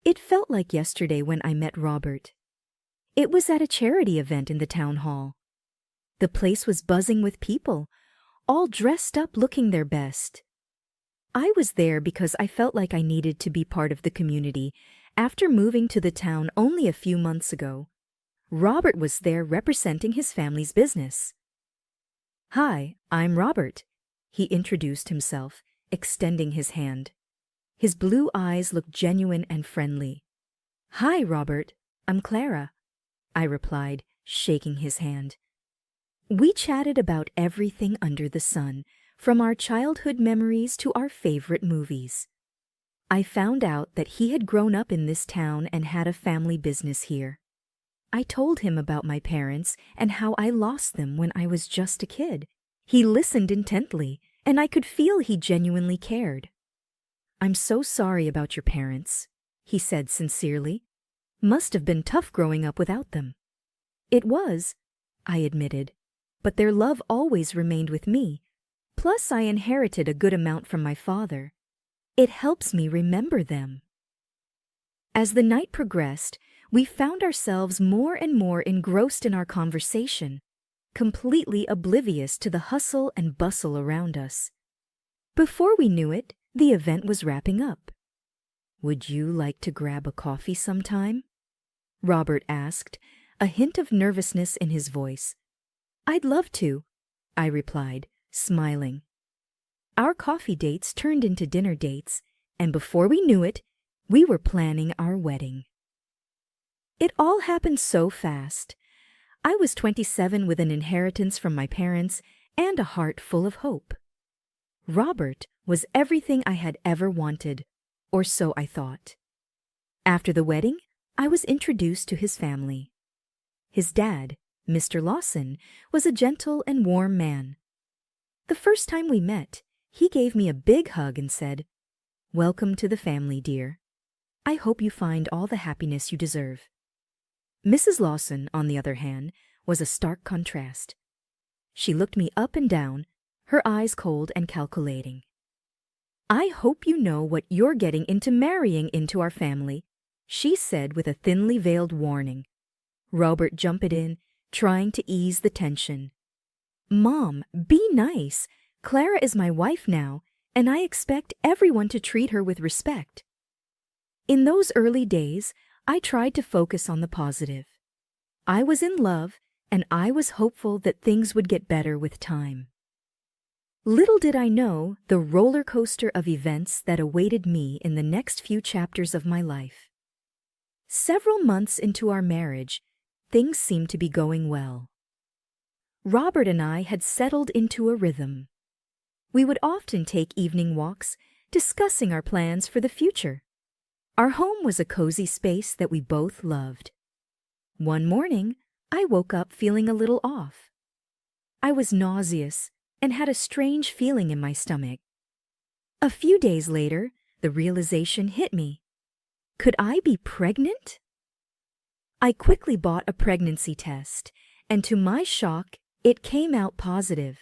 It felt like yesterday when I met Robert. It was at a charity event in the town hall. The place was buzzing with people, all dressed up looking their best. I was there because I felt like I needed to be part of the community after moving to the town only a few months ago. Robert was there representing his family's business. "Hi, I'm Robert," he introduced himself, extending his hand. His blue eyes looked genuine and friendly. "Hi, Robert, I'm Clara," I replied, shaking his hand. We chatted about everything under the sun, from our childhood memories to our favorite movies. I found out that he had grown up in this town and had a family business here. I told him about my parents and how I lost them when I was just a kid. He listened intently, and I could feel he genuinely cared. "I'm so sorry about your parents," he said sincerely. "Must have been tough growing up without them." "It was," I admitted, "but their love always remained with me. Plus, I inherited a good amount from my father. It helps me remember them." As the night progressed, we found ourselves more and more engrossed in our conversation, completely oblivious to the hustle and bustle around us. Before we knew it, the event was wrapping up. "Would you like to grab a coffee sometime?" Robert asked, a hint of nervousness in his voice. "I'd love to," I replied, smiling. Our coffee dates turned into dinner dates, and before we knew it, we were planning our wedding. It all happened so fast. I was 27 with an inheritance from my parents and a heart full of hope. Robert was everything I had ever wanted, or so I thought. After the wedding, I was introduced to his family. His dad, Mr. Lawson, was a gentle and warm man. The first time we met, he gave me a big hug and said, "Welcome to the family, dear. I hope you find all the happiness you deserve." Mrs. Lawson, on the other hand, was a stark contrast. She looked me up and down, her eyes cold and calculating. "I hope you know what you're getting into marrying into our family," she said with a thinly veiled warning. Robert jumped in, trying to ease the tension. "Mom, be nice. Clara is my wife now, and I expect everyone to treat her with respect." In those early days, I tried to focus on the positive. I was in love, and I was hopeful that things would get better with time. Little did I know the roller coaster of events that awaited me in the next few chapters of my life. Several months into our marriage, things seemed to be going well. Robert and I had settled into a rhythm. We would often take evening walks, discussing our plans for the future. Our home was a cozy space that we both loved. One morning, I woke up feeling a little off. I was nauseous and had a strange feeling in my stomach. A few days later, the realization hit me. Could I be pregnant? I quickly bought a pregnancy test, and to my shock, it came out positive.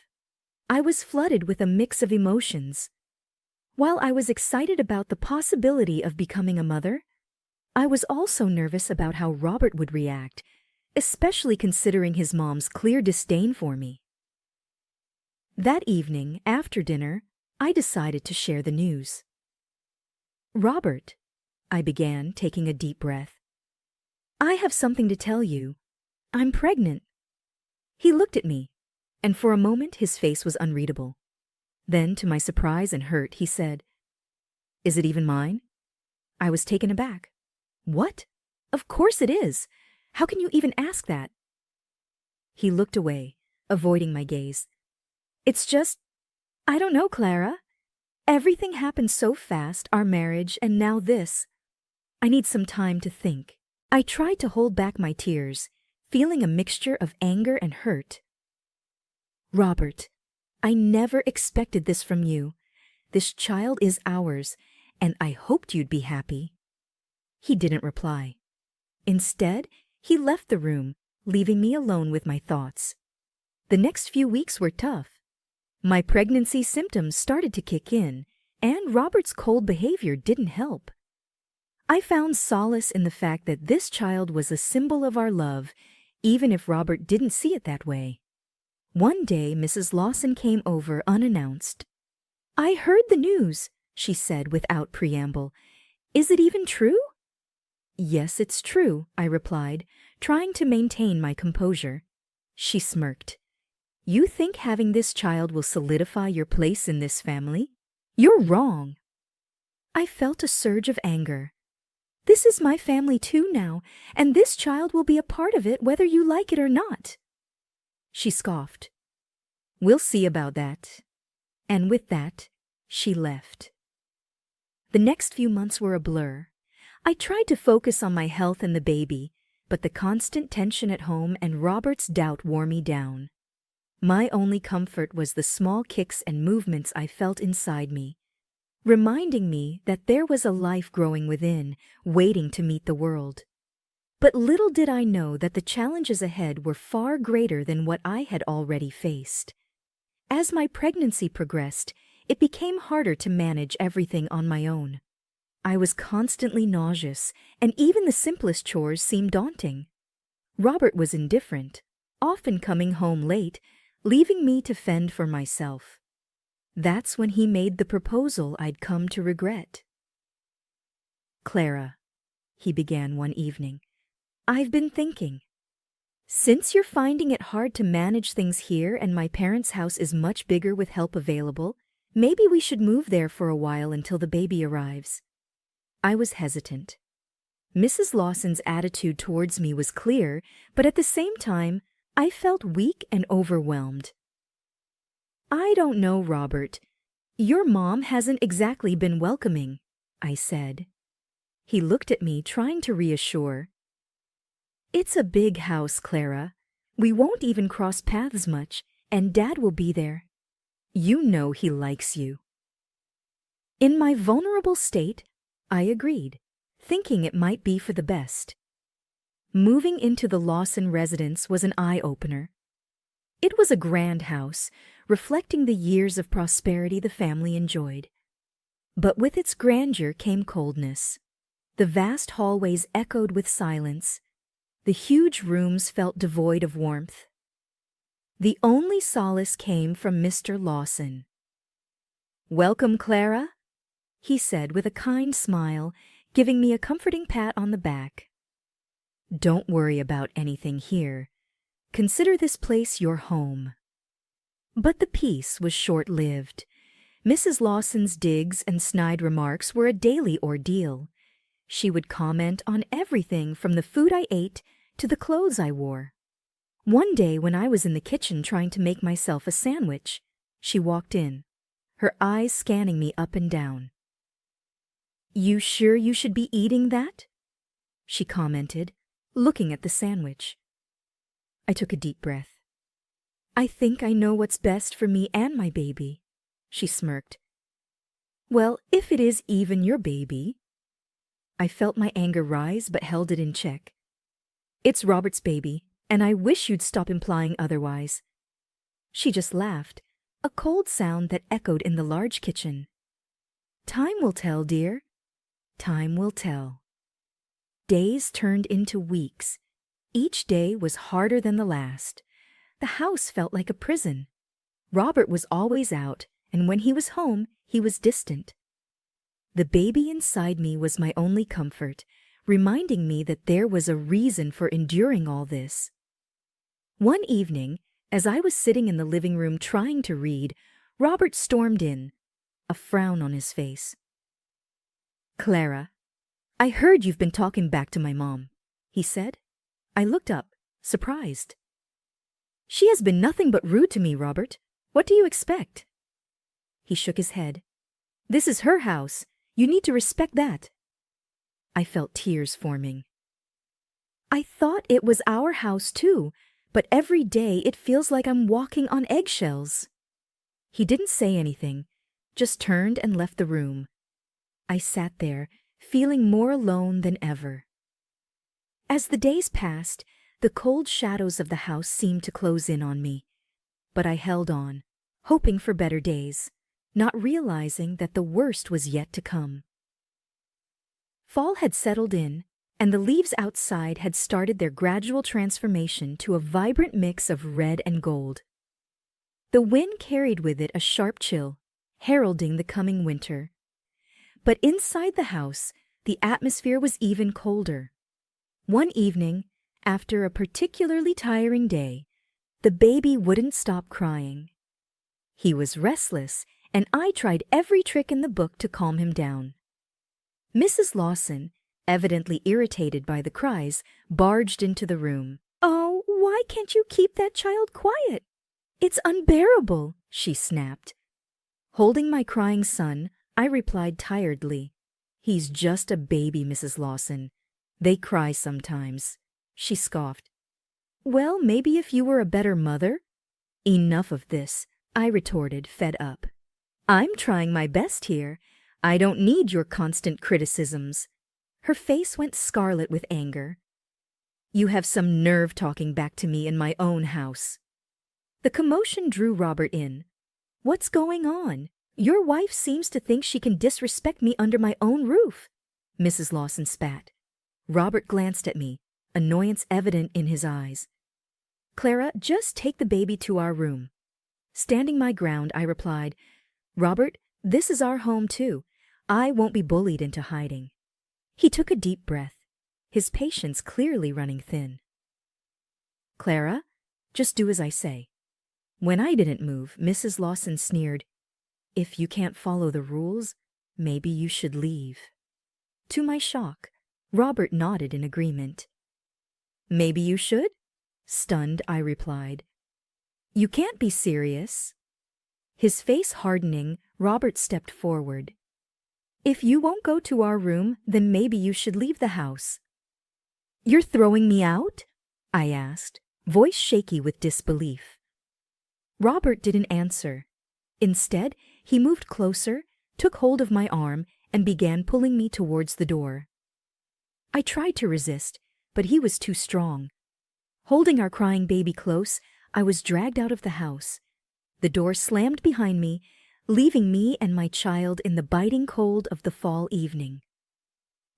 I was flooded with a mix of emotions. While I was excited about the possibility of becoming a mother, I was also nervous about how Robert would react, especially considering his mom's clear disdain for me. That evening, after dinner, I decided to share the news. "Robert," I began, taking a deep breath, "I have something to tell you. I'm pregnant." He looked at me, and for a moment his face was unreadable. Then, to my surprise and hurt, he said, "Is it even mine?" I was taken aback. "What? Of course it is. How can you even ask that?" He looked away, avoiding my gaze. "It's just, I don't know, Clara. Everything happened so fast, our marriage, and now this. I need some time to think." I tried to hold back my tears, feeling a mixture of anger and hurt. "Robert, I never expected this from you. This child is ours, and I hoped you'd be happy." He didn't reply. Instead, he left the room, leaving me alone with my thoughts. The next few weeks were tough. My pregnancy symptoms started to kick in, and Robert's cold behavior didn't help. I found solace in the fact that this child was a symbol of our love, even if Robert didn't see it that way. One day, Mrs. Lawson came over unannounced. "I heard the news," she said without preamble. "Is it even true?" "Yes, it's true," I replied, trying to maintain my composure. She smirked. "You think having this child will solidify your place in this family? You're wrong." I felt a surge of anger. "This is my family too now, and this child will be a part of it whether you like it or not." She scoffed. "We'll see about that." And with that, she left. The next few months were a blur. I tried to focus on my health and the baby, but the constant tension at home and Robert's doubt wore me down. My only comfort was the small kicks and movements I felt inside me, reminding me that there was a life growing within, waiting to meet the world. But little did I know that the challenges ahead were far greater than what I had already faced. As my pregnancy progressed, it became harder to manage everything on my own. I was constantly nauseous, and even the simplest chores seemed daunting. Robert was indifferent, often coming home late, leaving me to fend for myself. That's when he made the proposal I'd come to regret. "Clara," he began one evening, "I've been thinking. Since you're finding it hard to manage things here and my parents' house is much bigger with help available, maybe we should move there for a while until the baby arrives." I was hesitant. Mrs. Lawson's attitude towards me was clear, but at the same time, I felt weak and overwhelmed. "I don't know, Robert. Your mom hasn't exactly been welcoming," I said. He looked at me, trying to reassure. "It's a big house, Clara. We won't even cross paths much, and Dad will be there. You know he likes you." In my vulnerable state, I agreed, thinking it might be for the best. Moving into the Lawson residence was an eye-opener. It was a grand house, reflecting the years of prosperity the family enjoyed. But with its grandeur came coldness. The vast hallways echoed with silence. The huge rooms felt devoid of warmth. The only solace came from Mr. Lawson. "Welcome, Clara," he said with a kind smile, giving me a comforting pat on the back. "Don't worry about anything here. Consider this place your home." But the peace was short-lived. Mrs. Lawson's digs and snide remarks were a daily ordeal. She would comment on everything from the food I ate to the clothes I wore. One day when I was in the kitchen trying to make myself a sandwich, she walked in, her eyes scanning me up and down. "You sure you should be eating that?" she commented, looking at the sandwich. I took a deep breath. "I think I know what's best for me and my baby," she smirked. "Well, if it is even your baby." I felt my anger rise but held it in check. "It's Robert's baby, and I wish you'd stop implying otherwise." She just laughed, a cold sound that echoed in the large kitchen. "Time will tell, dear. Time will tell." Days turned into weeks. Each day was harder than the last. The house felt like a prison. Robert was always out, and when he was home, he was distant. The baby inside me was my only comfort, reminding me that there was a reason for enduring all this. One evening, as I was sitting in the living room trying to read, Robert stormed in, a frown on his face. "Clara, I heard you've been talking back to my mom," he said. I looked up, surprised. "She has been nothing but rude to me, Robert. What do you expect?" He shook his head. "This is her house. You need to respect that." I felt tears forming. "I thought it was our house too, but every day it feels like I'm walking on eggshells." He didn't say anything, just turned and left the room. I sat there, feeling more alone than ever. As the days passed, the cold shadows of the house seemed to close in on me. But I held on, hoping for better days, not realizing that the worst was yet to come. Fall had settled in, and the leaves outside had started their gradual transformation to a vibrant mix of red and gold. The wind carried with it a sharp chill, heralding the coming winter. But inside the house, the atmosphere was even colder. One evening, after a particularly tiring day, the baby wouldn't stop crying. He was restless, and I tried every trick in the book to calm him down. Mrs. Lawson, evidently irritated by the cries, barged into the room. "Oh, why can't you keep that child quiet? It's unbearable," she snapped. Holding my crying son, I replied tiredly, "He's just a baby, Mrs. Lawson. They cry sometimes." She scoffed. "Well, maybe if you were a better mother?" "Enough of this," I retorted, fed up. "I'm trying my best here. I don't need your constant criticisms." Her face went scarlet with anger. "You have some nerve talking back to me in my own house." The commotion drew Robert in. "What's going on? Your wife seems to think she can disrespect me under my own roof," Mrs. Lawson spat. Robert glanced at me, annoyance evident in his eyes. "Clara, just take the baby to our room." Standing my ground, I replied, "Robert, this is our home too. I won't be bullied into hiding." He took a deep breath, his patience clearly running thin. "Clara, just do as I say." When I didn't move, Mrs. Lawson sneered, "If you can't follow the rules, maybe you should leave." To my shock, Robert nodded in agreement. "Maybe you should?" Stunned, I replied. "You can't be serious." His face hardening, Robert stepped forward. "If you won't go to our room, then maybe you should leave the house." "You're throwing me out?" I asked, voice shaky with disbelief. Robert didn't answer. Instead, he moved closer, took hold of my arm, and began pulling me towards the door. I tried to resist, but he was too strong. Holding our crying baby close, I was dragged out of the house. The door slammed behind me, leaving me and my child in the biting cold of the fall evening.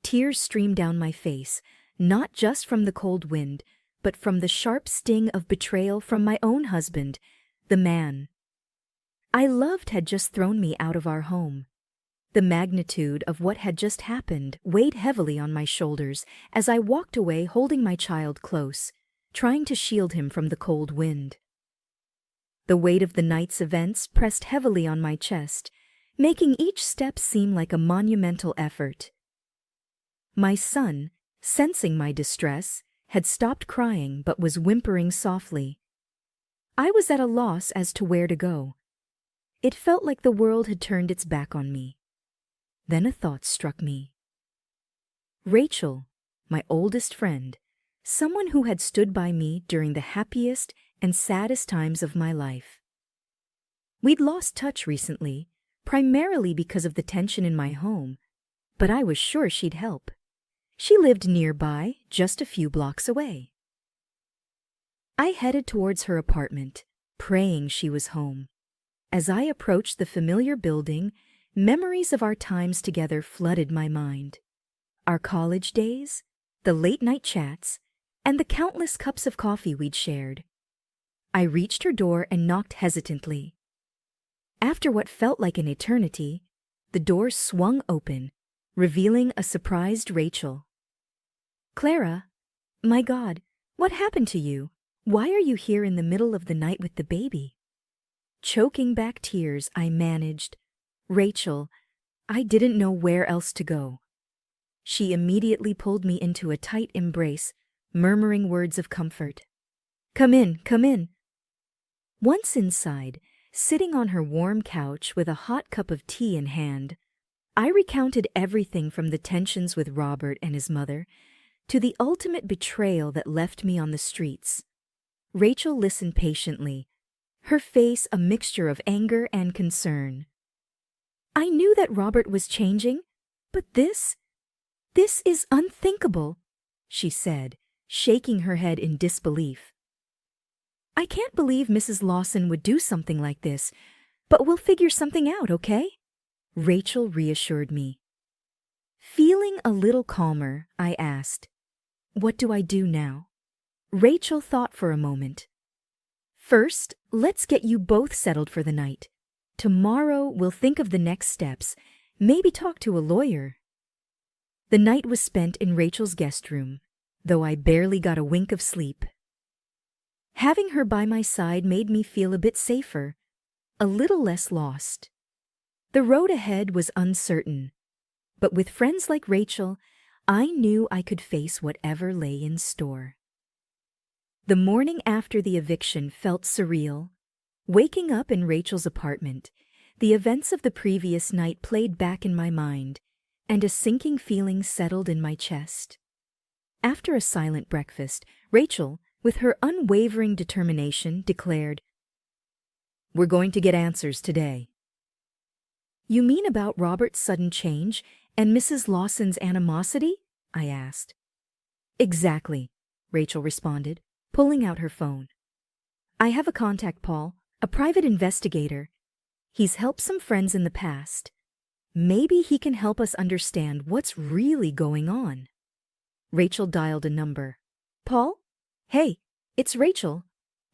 Tears streamed down my face, not just from the cold wind, but from the sharp sting of betrayal from my own husband, the man I loved had just thrown me out of our home. The magnitude of what had just happened weighed heavily on my shoulders as I walked away holding my child close, trying to shield him from the cold wind. The weight of the night's events pressed heavily on my chest, making each step seem like a monumental effort. My son, sensing my distress, had stopped crying but was whimpering softly. I was at a loss as to where to go. It felt like the world had turned its back on me. Then a thought struck me. Rachel, my oldest friend, someone who had stood by me during the happiest and saddest times of my life. We'd lost touch recently, primarily because of the tension in my home, but I was sure she'd help. She lived nearby, just a few blocks away. I headed towards her apartment, praying she was home. As I approached the familiar building, memories of our times together flooded my mind. Our college days, the late-night chats, and the countless cups of coffee we'd shared. I reached her door and knocked hesitantly. After what felt like an eternity, the door swung open, revealing a surprised Rachel. "Clara, my God, what happened to you? Why are you here in the middle of the night with the baby?" Choking back tears, I managed, "Rachel, I didn't know where else to go." She immediately pulled me into a tight embrace, murmuring words of comfort. "Come in, come in." Once inside, sitting on her warm couch with a hot cup of tea in hand, I recounted everything from the tensions with Robert and his mother to the ultimate betrayal that left me on the streets. Rachel listened patiently, her face a mixture of anger and concern. "I knew that Robert was changing, but this is unthinkable," she said, shaking her head in disbelief. "I can't believe Mrs. Lawson would do something like this, but we'll figure something out, okay?" Rachel reassured me. Feeling a little calmer, I asked, "What do I do now?" Rachel thought for a moment. "First, let's get you both settled for the night. Tomorrow we'll think of the next steps, maybe talk to a lawyer." The night was spent in Rachel's guest room, though I barely got a wink of sleep. Having her by my side made me feel a bit safer, a little less lost. The road ahead was uncertain, but with friends like Rachel, I knew I could face whatever lay in store. The morning after the eviction felt surreal. Waking up in Rachel's apartment, the events of the previous night played back in my mind, and a sinking feeling settled in my chest. After a silent breakfast, Rachel, with her unwavering determination, declared, "We're going to get answers today." "You mean about Robert's sudden change and Mrs. Lawson's animosity?" I asked. "Exactly," Rachel responded, pulling out her phone. "I have a contact, Paul, a private investigator. He's helped some friends in the past. Maybe he can help us understand what's really going on." Rachel dialed a number. "Paul? Hey, it's Rachel.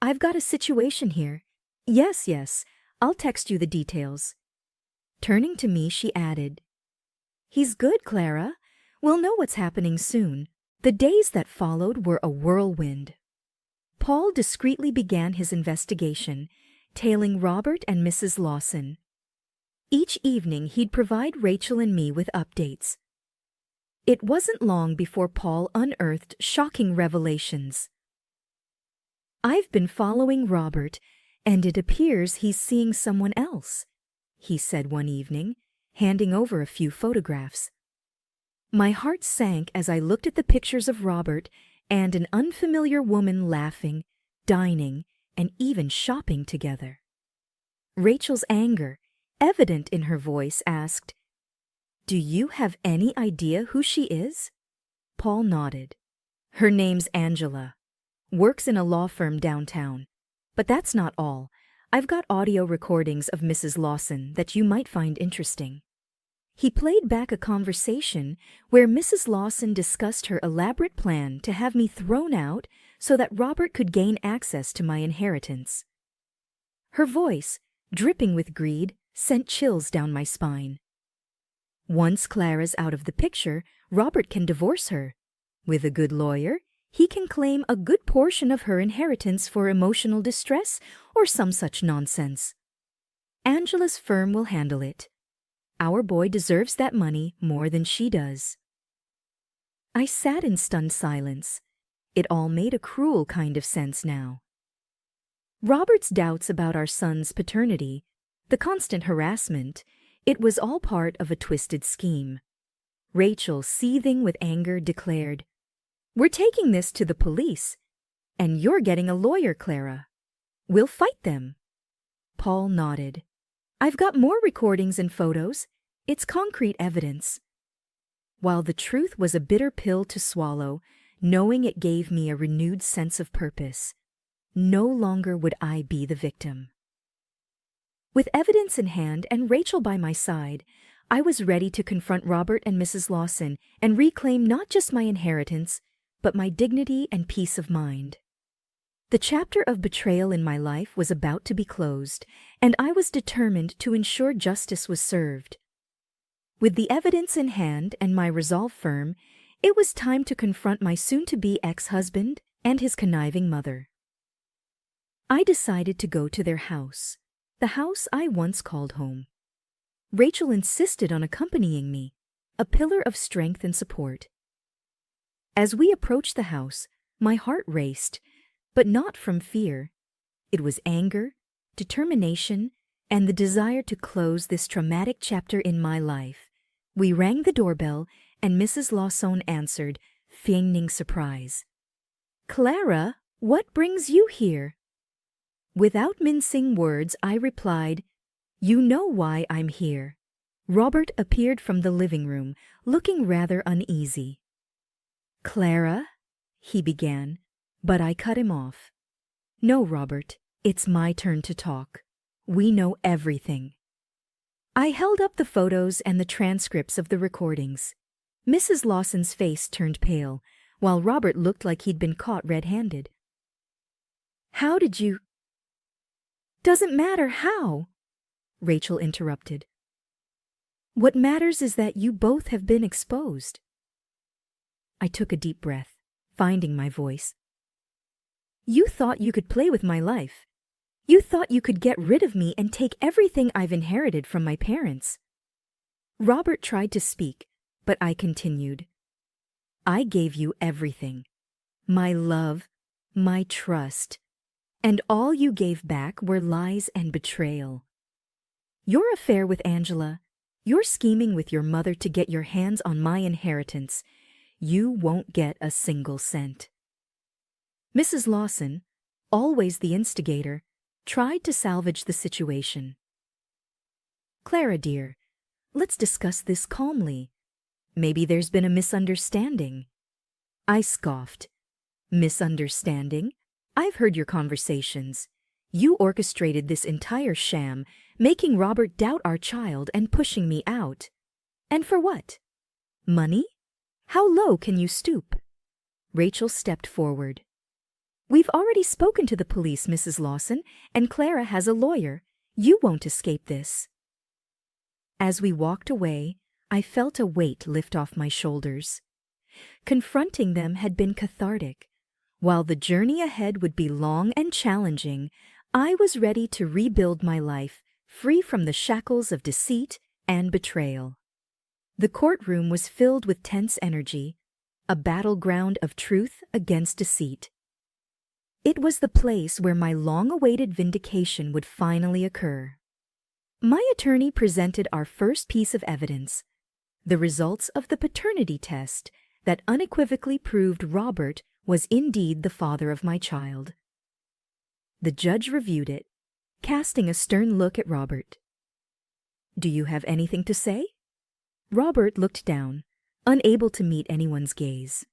I've got a situation here." Yes, I'll text you the details." Turning to me, she added, "He's good, Clara. We'll know what's happening soon." The days that followed were a whirlwind. Paul discreetly began his investigation, tailing Robert and Mrs. Lawson. Each evening he'd provide Rachel and me with updates. It wasn't long before Paul unearthed shocking revelations. "I've been following Robert, and it appears he's seeing someone else," he said one evening, handing over a few photographs. My heart sank as I looked at the pictures of Robert and an unfamiliar woman laughing, dining, and even shopping together. Rachel's anger, evident in her voice, asked, "Do you have any idea who she is?" Paul nodded. "Her name's Angela. Works in a law firm downtown. But that's not all. I've got audio recordings of Mrs. Lawson that you might find interesting." He played back a conversation where Mrs. Lawson discussed her elaborate plan to have me thrown out so that Robert could gain access to my inheritance. Her voice, dripping with greed, sent chills down my spine. "Once Clara's out of the picture, Robert can divorce her. With a good lawyer, he can claim a good portion of her inheritance for emotional distress or some such nonsense. Angela's firm will handle it. Our boy deserves that money more than she does." I sat in stunned silence. It all made a cruel kind of sense now. Robert's doubts about our son's paternity, the constant harassment, it was all part of a twisted scheme. Rachel, seething with anger, declared, "We're taking this to the police, and you're getting a lawyer, Clara. We'll fight them." Paul nodded. "I've got more recordings and photos. It's concrete evidence." While the truth was a bitter pill to swallow, knowing it gave me a renewed sense of purpose. No longer would I be the victim. With evidence in hand and Rachel by my side, I was ready to confront Robert and Mrs. Lawson and reclaim not just my inheritance, but my dignity and peace of mind. The chapter of betrayal in my life was about to be closed, and I was determined to ensure justice was served. With the evidence in hand and my resolve firm, it was time to confront my soon-to-be ex-husband and his conniving mother. I decided to go to their house, the house I once called home. Rachel insisted on accompanying me, a pillar of strength and support. As we approached the house, my heart raced, but not from fear. It was anger, determination, and the desire to close this traumatic chapter in my life. We rang the doorbell, and Mrs. Lawson answered, feigning surprise. "Clara, what brings you here?" Without mincing words, I replied, "You know why I'm here." Robert appeared from the living room, looking rather uneasy. "Clara," he began, but I cut him off. "No, Robert, it's my turn to talk. We know everything." I held up the photos and the transcripts of the recordings. Mrs. Lawson's face turned pale, while Robert looked like he'd been caught red-handed. How did you— Doesn't matter how, Rachel interrupted. What matters is that you both have been exposed. I took a deep breath, finding my voice. You thought you could play with my life. You thought you could get rid of me and take everything I've inherited from my parents. Robert tried to speak, but I continued. I gave you everything. My love, my trust, and all you gave back were lies and betrayal. Your affair with Angela, your scheming with your mother to get your hands on my inheritance, you won't get a single cent. Mrs. Lawson, always the instigator, tried to salvage the situation. Clara, dear, let's discuss this calmly. Maybe there's been a misunderstanding. I scoffed. Misunderstanding? I've heard your conversations. You orchestrated this entire sham, making Robert doubt our child and pushing me out. And for what? Money? How low can you stoop? Rachel stepped forward. We've already spoken to the police, Mrs. Lawson, and Clara has a lawyer. You won't escape this. As we walked away, I felt a weight lift off my shoulders. Confronting them had been cathartic. While the journey ahead would be long and challenging, I was ready to rebuild my life, free from the shackles of deceit and betrayal. The courtroom was filled with tense energy, a battleground of truth against deceit. It was the place where my long-awaited vindication would finally occur. My attorney presented our first piece of evidence, the results of the paternity test that unequivocally proved Robert was indeed the father of my child. The judge reviewed it, casting a stern look at Robert. Do you have anything to say? Robert looked down, unable to meet anyone's gaze.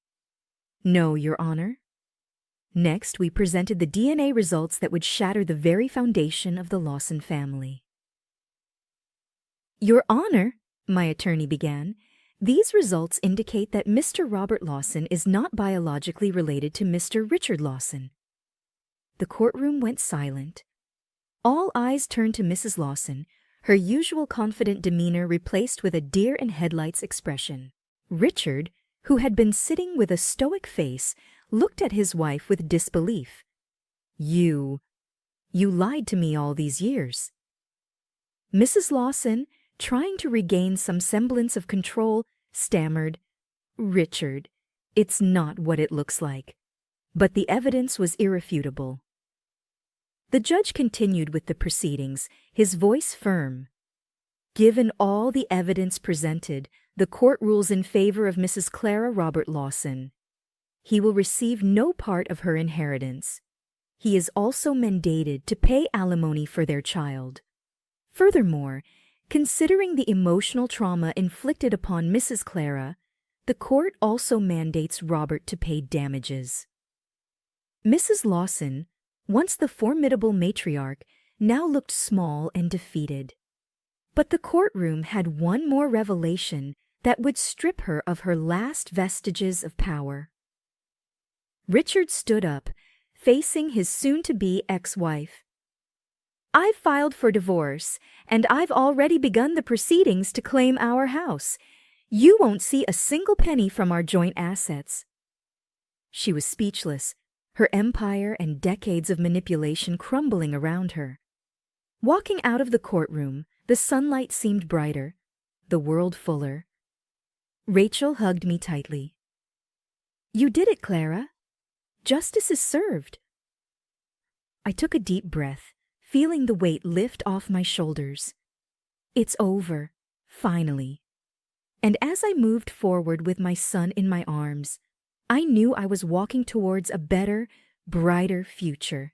No, Your Honor. Next, we presented the DNA results that would shatter the very foundation of the Lawson family. Your Honor, my attorney began, these results indicate that Mr. Robert Lawson is not biologically related to Mr. Richard Lawson. The courtroom went silent. All eyes turned to Mrs. Lawson, her usual confident demeanor replaced with a deer-in-headlights expression. Richard, who had been sitting with a stoic face, looked at his wife with disbelief. You lied to me all these years. Mrs. Lawson, trying to regain some semblance of control, stammered, Richard, it's not what it looks like. But the evidence was irrefutable. The judge continued with the proceedings, his voice firm. Given all the evidence presented, the court rules in favor of Mrs. Clara Robert Lawson. He will receive no part of her inheritance. He is also mandated to pay alimony for their child. Furthermore, considering the emotional trauma inflicted upon Mrs. Clara, the court also mandates Robert to pay damages. Mrs. Lawson, once the formidable matriarch, now looked small and defeated. But the courtroom had one more revelation that would strip her of her last vestiges of power. Richard stood up, facing his soon-to-be ex-wife. I've filed for divorce, and I've already begun the proceedings to claim our house. You won't see a single penny from our joint assets. She was speechless, her empire and decades of manipulation crumbling around her. Walking out of the courtroom, the sunlight seemed brighter, the world fuller. Rachel hugged me tightly. You did it, Clara. Justice is served. I took a deep breath, feeling the weight lift off my shoulders. It's over, finally. And as I moved forward with my son in my arms, I knew I was walking towards a better, brighter future.